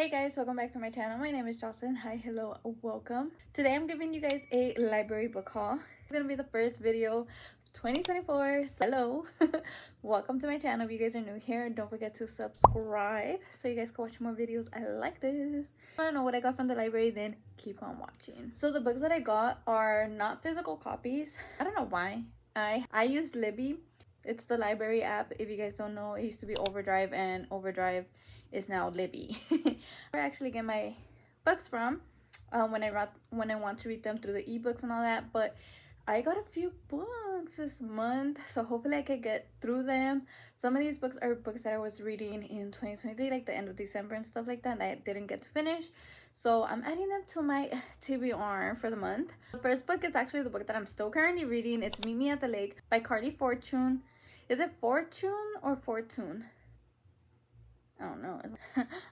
Hey guys, welcome back to my channel. My name is Jocelyn. Hi, hello, welcome. Today I'm giving you guys a library book haul. It's gonna be the first video of 2024. So hello, welcome to my channel. If you guys are new here, don't forget to subscribe so you guys can watch more videos like this. If you wanna know what I got from the library, then keep on watching. So the books that I got are not physical copies. I don't know why. I use Libby. It's the library app. If you guys don't know, it used to be Overdrive, and Overdrive is now Libby. I actually get my books from when I want to read them through the ebooks and all that. But I got a few books this month, so hopefully I could get through them. Some of these books are books that I was reading in 2023, like the end of December and stuff like that, and I didn't get to finish. So I'm adding them to my TBR for the month. The first book is actually the book that I'm still currently reading. It's Meet Me at the Lake by Carly Fortune. Is it Fortune or Fortune? I don't know.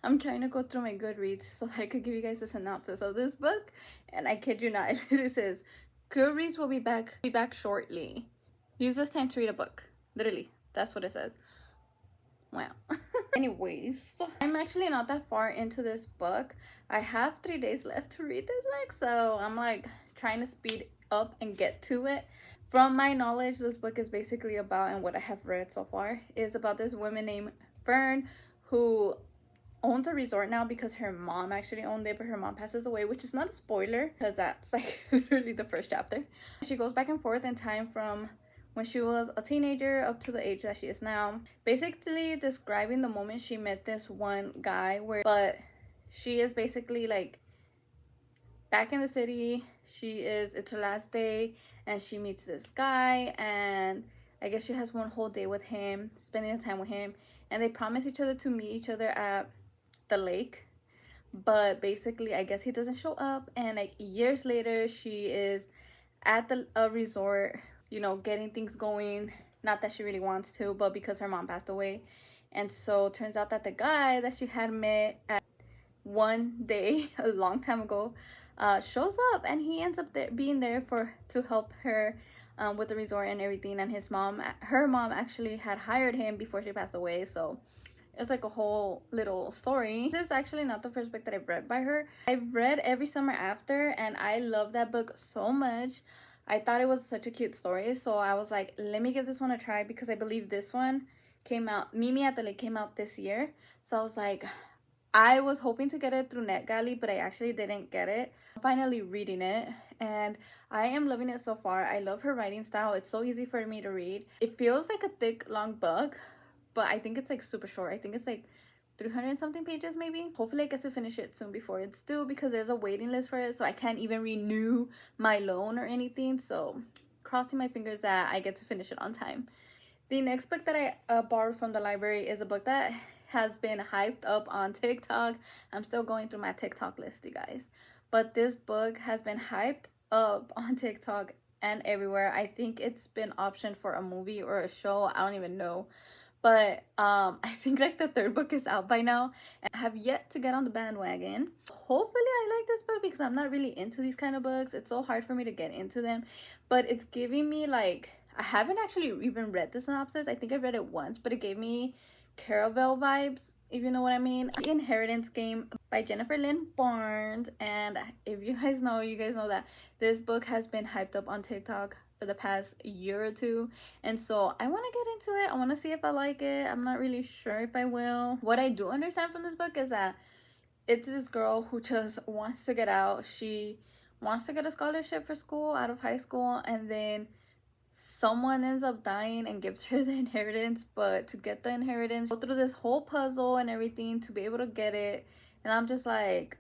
I'm trying to go through my Goodreads so that I could give you guys a synopsis of this book, and I kid you not, it literally says Goodreads will be back shortly. Use this time to read a book. Literally, that's what it says. Wow. Anyways, so I'm actually not that far into this book. I have 3 days left to read this book, so I'm like trying to speed up and get to it. From my knowledge, this book is basically about, and what I have read so far, is about this woman named Fern who owns a resort now because her mom actually owned it, but her mom passes away, which is not a spoiler because that's like literally the first chapter. She goes back and forth in time from when she was a teenager up to the age that she is now, basically describing the moment she met this one guy, but she is basically like back in the city. It's her last day and she meets this guy, and I guess she has one whole day with him, spending the time with him, and they promise each other to meet each other at the lake. But basically, I guess he doesn't show up, and like years later, she is at the resort, getting things going. Not that she really wants to, but because her mom passed away. And so turns out that the guy that she had met at one day a long time ago shows up, and he ends up being there to help her with the resort and everything. And her mom actually had hired him before she passed away, so it's like a whole little story. This is actually not the first book that I've read by her. I've read Every Summer After, and I love that book so much. I thought it was such a cute story, so I was like, let me give this one a try, because I believe this one came out, Meet Me at the Lake came out this year. So I was like, I was hoping to get it through NetGalley, but I actually didn't get it. I'm finally reading it, and I am loving it so far. I love her writing style. It's so easy for me to read. It feels like a thick, long book, but I think it's like super short. I think it's like 300 something pages maybe. Hopefully I get to finish it soon before it's due, because there's a waiting list for it, so I can't even renew my loan or anything. So crossing my fingers that I get to finish it on time. The next book that I borrowed from the library is a book that has been hyped up on TikTok. I'm still going through my TikTok list, you guys. But this book has been hyped up on TikTok and everywhere. I think it's been optioned for a movie or a show. I don't even know. But I think like the third book is out by now, and I have yet to get on the bandwagon. Hopefully I like this book, because I'm not really into these kind of books. It's so hard for me to get into them, but it's giving me like, I haven't actually even read the synopsis. I think I read it once, but it gave me Caravel vibes, if you know what I mean. The Inheritance Game by Jennifer Lynn Barnes. And if you guys know, that this book has been hyped up on TikTok for the past year or two, and so I want to get into it. I want to see if I like it. I'm not really sure if I will. What I do understand from this book is that it's this girl who just wants to get out. She wants to get a scholarship for school out of high school, and then someone ends up dying and gives her the inheritance. But to get the inheritance, go through this whole puzzle and everything to be able to get it. And I'm just like,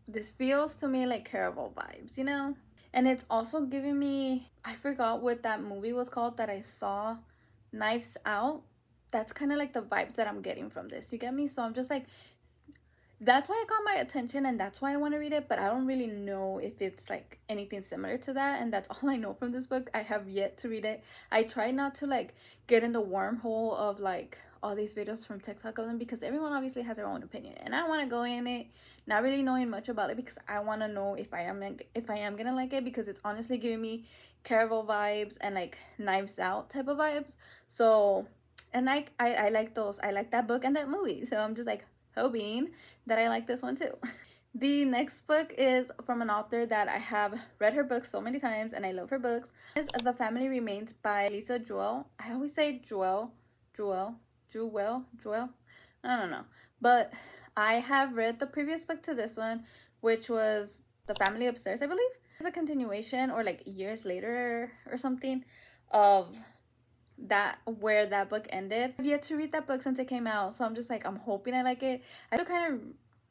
this feels to me like Caraval vibes, And it's also giving me, I forgot what that movie was called that I saw, Knives Out. That's kind of like the vibes that I'm getting from this, you get me? So I'm just like, that's why it got my attention, and that's why I want to read it. But I don't really know if it's like anything similar to that, and that's all I know from this book. I have yet to read it. I try not to like get in the wormhole of like all these videos from TikTok of them, because everyone obviously has their own opinion, and I want to go in it not really knowing much about it, because I want to know if I am gonna like it, because it's honestly giving me Caraval vibes and like Knives Out type of vibes. So, and like I like those. I like that book and that movie, so I'm just like, hoping that I like this one too. The next book is from an author that I have read her books so many times and I love her books. It's The Family Remains by Lisa Joel. I always say Joel. I don't know. But I have read the previous book to this one, which was The Family Upstairs, I believe. It's a continuation or like years later or something of that where that book ended. I've yet to read that book since it came out, so I'm just like I'm hoping I like it. I still kind of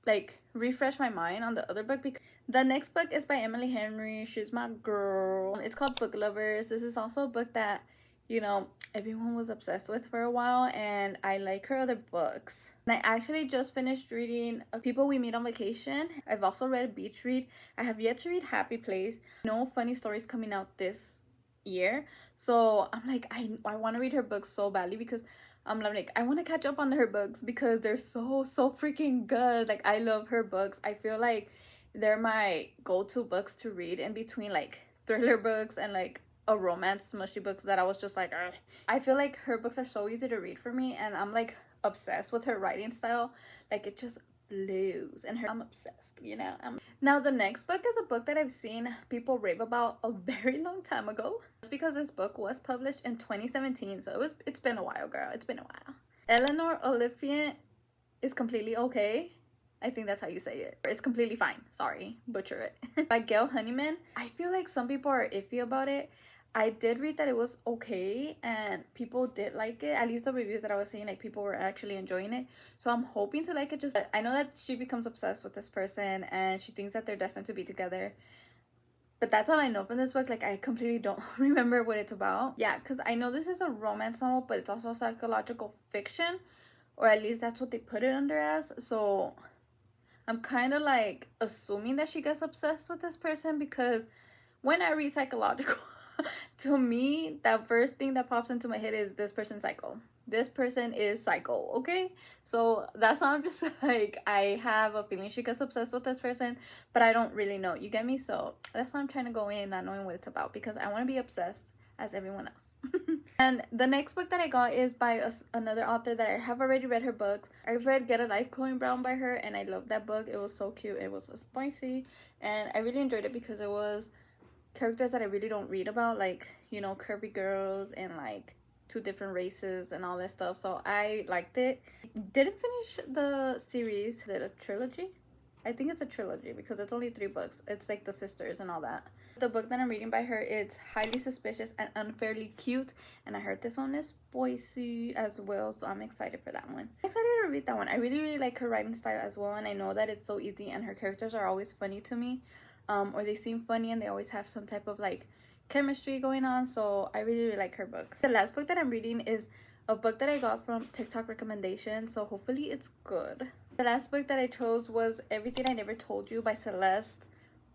like refresh my mind on the other book because the next book is by Emily Henry. She's my girl. It's called Book Lovers. This is also a book that, you know, everyone was obsessed with for a while, and I like her other books. And I actually just finished reading People We Meet on Vacation. I've also read a beach read. I have yet to read Happy Place. No funny stories coming out this year, so I'm like I want to read her books so badly because I'm like I want to catch up on her books because they're so freaking good. Like I love her books. I feel like they're my go-to books to read in between like thriller books and like a romance mushy books that I was just like ugh. I feel like her books are so easy to read for me, and I'm like obsessed with her writing style. Like it just flows, and I'm obsessed, you know. Now the next book is a book that I've seen people rave about a very long time ago. It's because this book was published in 2017, so it's been a while, girl. It's been a while. Eleanor Oliphant is Completely Okay. I think that's how you say it. It's completely fine. Sorry, butcher it. By Gail Honeyman. I feel like some people are iffy about it. I did read that it was okay and people did like it. At least the reviews that I was seeing, like people were actually enjoying it. So I'm hoping to like it. Just I know that she becomes obsessed with this person and she thinks that they're destined to be together. But that's all I know from this book. Like I completely don't remember what it's about. Yeah, because I know this is a romance novel, but it's also psychological fiction. Or at least that's what they put it under as. So I'm kind of like assuming that she gets obsessed with this person because when I read psychological, to me, that first thing that pops into my head is this person's psycho. This person is psycho, okay? So that's why I'm just like, I have a feeling she gets obsessed with this person, but I don't really know. You get me? So that's why I'm trying to go in not knowing what it's about because I want to be obsessed as everyone else. And the next book that I got is by another author that I have already read her books. I've read Get a Life, Chloe Brown by her, and I love that book. It was so cute. It was spicy, and I really enjoyed it because it was characters that I really don't read about, like, you know, curvy girls and like two different races and all that stuff. So I liked it. Didn't finish the series. Is it a trilogy? I think it's a trilogy because it's only 3 books. It's like the sisters and all that. The book that I'm reading by her, it's Highly Suspicious and Unfairly Cute, and I heard this one is spicy as well, so I'm excited for that one. I'm excited to read that one. I really like her writing style as well, and I know that it's so easy and her characters are always funny to me, or they seem funny and they always have some type of like chemistry going on, so I really like her books. The last book that I'm reading is a book that I got from TikTok recommendation, so hopefully it's good. The last book that I chose was Everything I Never Told You by Celeste.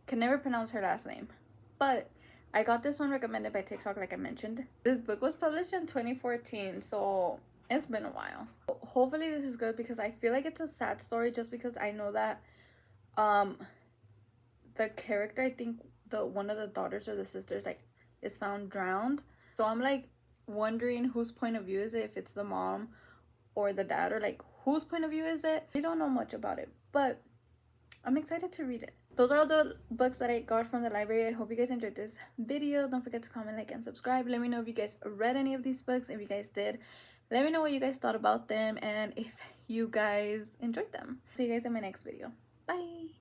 Can never pronounce her last name, but I got this one recommended by TikTok, like I mentioned. This book was published in 2014, so it's been a while. Hopefully this is good because I feel like it's a sad story just because I know that the character, I think the one of the daughters or the sisters, like is found drowned. So I'm like wondering whose point of view is it, if it's the mom or the dad, or like whose point of view is it. I don't know much about it, but I'm excited to read it. Those are all the books that I got from the library. I hope you guys enjoyed this video. Don't forget to comment, like, and subscribe. Let me know if you guys read any of these books. If you guys did, let me know what you guys thought about them and if you guys enjoyed them. See you guys in my next video. Bye.